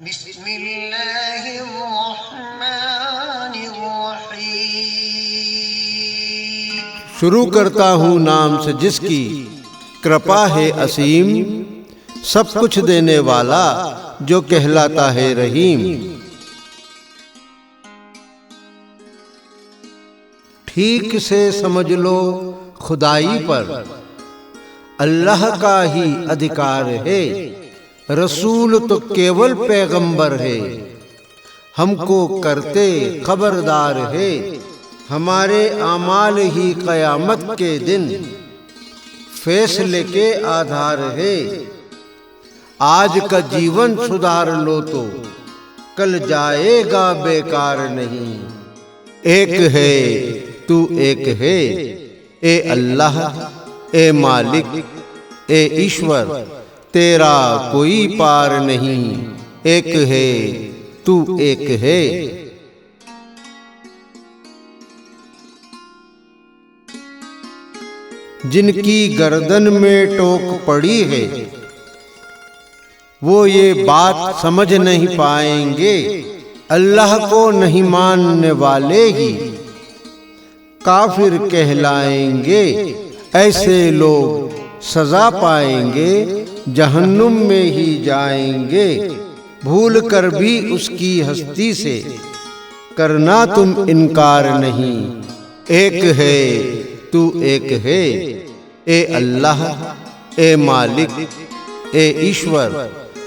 बिस्मिल्लाहिर्रहमानिर्रहीम। शुरू करता हूँ नाम से जिसकी कृपा है असीम, सब कुछ देने वाला जो कहलाता है रहीम। ठीक से समझ लो खुदाई पर अल्लाह का ही अधिकार है, रसूल तो केवल पैगंबर है, हमको करते खबरदार है। हमारे आमाल ही क़यामत के दिन फैसले के आधार है। आज का जीवन सुधार लो तो कल जाएगा बेकार नहीं। एक है तू एक है, ए अल्लाह ए मालिक ए ईश्वर, तेरा कोई पार नहीं। एक है तू एक है। जिनकी गर्दन में टोक पड़ी है वो ये बात समझ नहीं पाएंगे, अल्लाह को नहीं मानने वाले ही काफिर कहलाएंगे। ऐसे लोग सजा पाएंगे, जहन्नुम में ही जाएंगे। भूल कर भी उसकी हस्ती से करना तुम इनकार नहीं। एक है तू एक है, ए अल्लाह ए मालिक ए ईश्वर,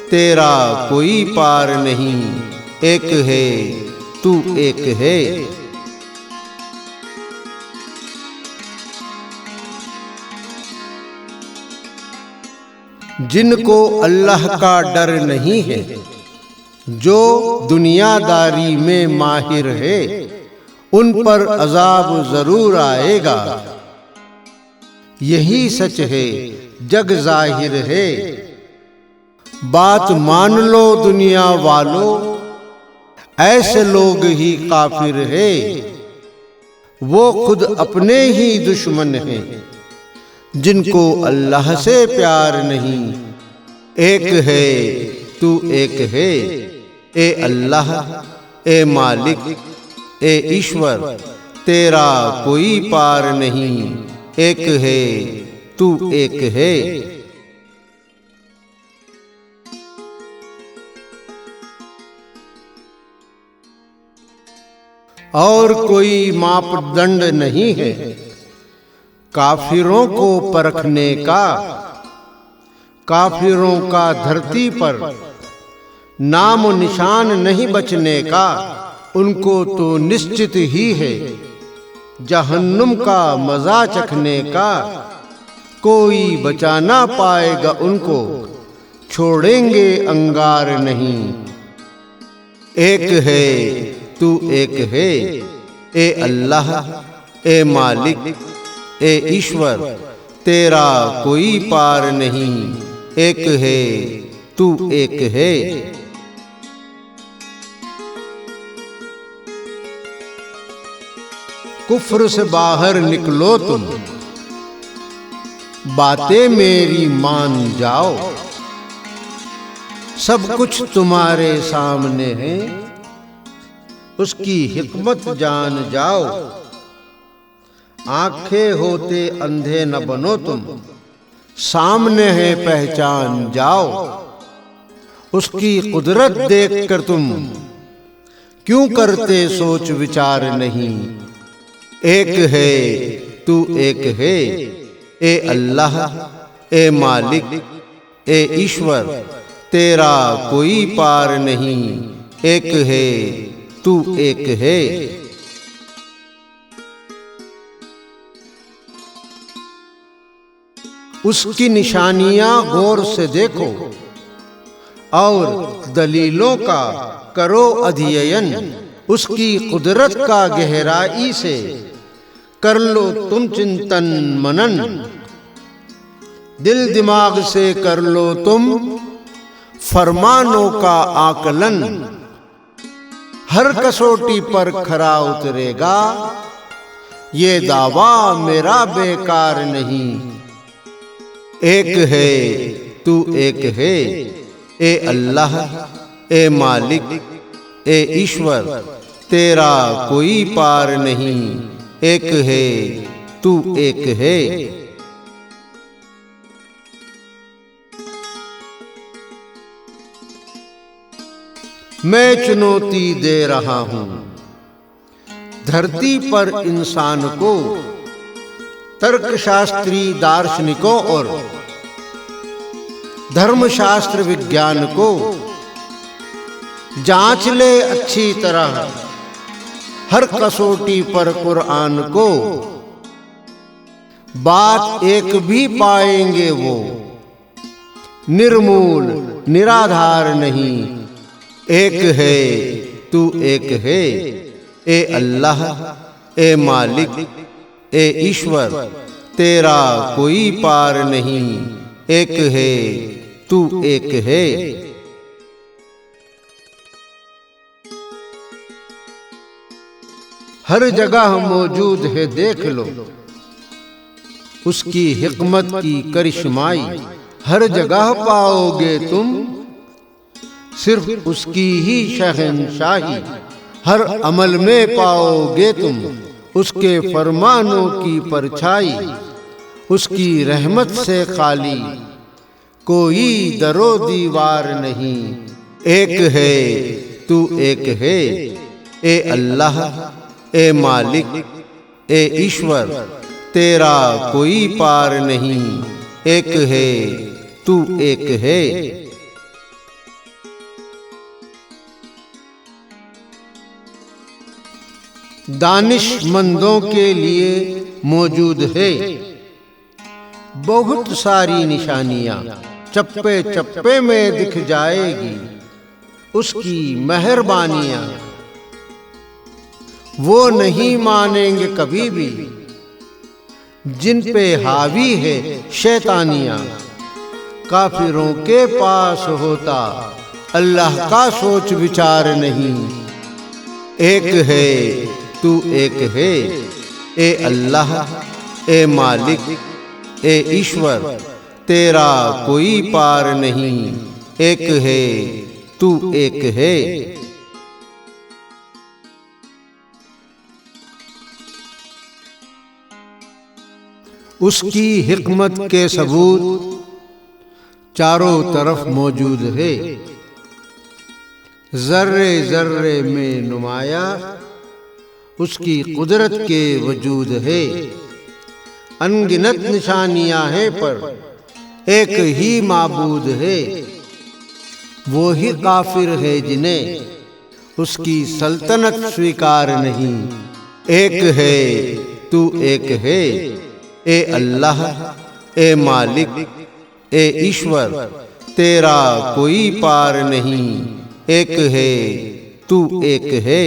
तेरा कोई पार नहीं। एक है तू एक है। जिनको अल्लाह का डर नहीं है, जो दुनियादारी में माहिर है, उन पर अजाब जरूर आएगा। यही सच है जग जाहिर है। बात मान लो दुनिया वालों, ऐसे लोग ही काफिर है। वो खुद अपने ही दुश्मन हैं, जिनको अल्लाह से प्यार नहीं। एक है तू एक है, ए अल्लाह ए मालिक ए ईश्वर, तेरा कोई पार नहीं। एक है तू एक है। और कोई मापदंड नहीं है काफिरों को परखने का। काफिरों का धरती पर नाम निशान नहीं बचने का। उनको तो निश्चित ही है जहन्नुम का मजा चखने का। कोई बचा ना पाएगा उनको, छोड़ेंगे अंगार नहीं। एक है तू एक है, ए अल्लाह ए मालिक ए ईश्वर, तेरा कोई पार नहीं। एक है तू एक है। कुफ्र से बाहर निकलो तुम, बातें मेरी मान जाओ। सब कुछ तुम्हारे सामने है, उसकी हिकमत जान जाओ। आंखें होते अंधे न बनो तुम, सामने है पहचान जाओ। उसकी कुदरत देखकर तुम क्यों करते सोच विचार नहीं। एक है तू एक है, ए अल्लाह ए मालिक ए ईश्वर, तेरा कोई पार नहीं। एक है तू एक है। उसकी निशानियां गौर से देखो और दलीलों का करो अध्ययन। उसकी कुदरत का गहराई से कर लो तुम चिंतन मनन। दिल दिमाग से कर लो तुम फरमानों का आकलन। हर कसौटी पर खरा उतरेगा, ये दावा मेरा बेकार नहीं। एक है तू एक है, ए अल्लाह ए मालिक, ए ईश्वर, तेरा कोई पार नहीं, एक है तू एक है। मैं चुनौती दे रहा हूं धरती पर इंसान को, तर्कशास्त्री दार्शनिकों और धर्मशास्त्र विज्ञान को। जांच ले अच्छी तरह हर कसौटी पर कुरान को। बात एक भी पाएंगे वो, निर्मूल निराधार नहीं, एक है तू एक है। ए अल्लाह, ए मालिक, ए ईश्वर, तेरा कोई पार नहीं, एक है तू एक है। हर जगह मौजूद है देख लो उसकी हिकमत की करिश्माई। हर जगह पाओगे तुम सिर्फ उसकी ही शहंशाही। हर अमल में पाओगे तुम उसके फरमानों की परछाई। उसकी रहमत से खाली कोई दरो दीवार नहीं, एक है तू एक है। ए अल्लाह, ए मालिक, ए ईश्वर, तेरा कोई पार नहीं, एक है तू एक है। दानिशमंदों के लिए मौजूद है बहुत सारी निशानियां। चप्पे चप्पे में दिख जाएगी उसकी मेहरबानियां। वो नहीं मानेंगे कभी भी जिन पे हावी है शैतानियां। काफिरों के पास होता अल्लाह का सोच विचार नहीं, एक है तू एक है। ए अल्लाह, ए मालिक, ए ईश्वर, तेरा कोई पार नहीं, एक है तू एक है। उसकी हिकमत के सबूत चारों तरफ मौजूद है। जर्रे जर्रे में नुमाया उसकी कुदरत के वजूद है। अनगिनत निशानियां हैं पर एक ही माबूद है। वो ही काफिर है जिन्हें उसकी सल्तनत स्वीकार नहीं, एक है तू एक है। ए अल्लाह, ए मालिक, ए ईश्वर, तेरा कोई पार नहीं, एक है तू एक है।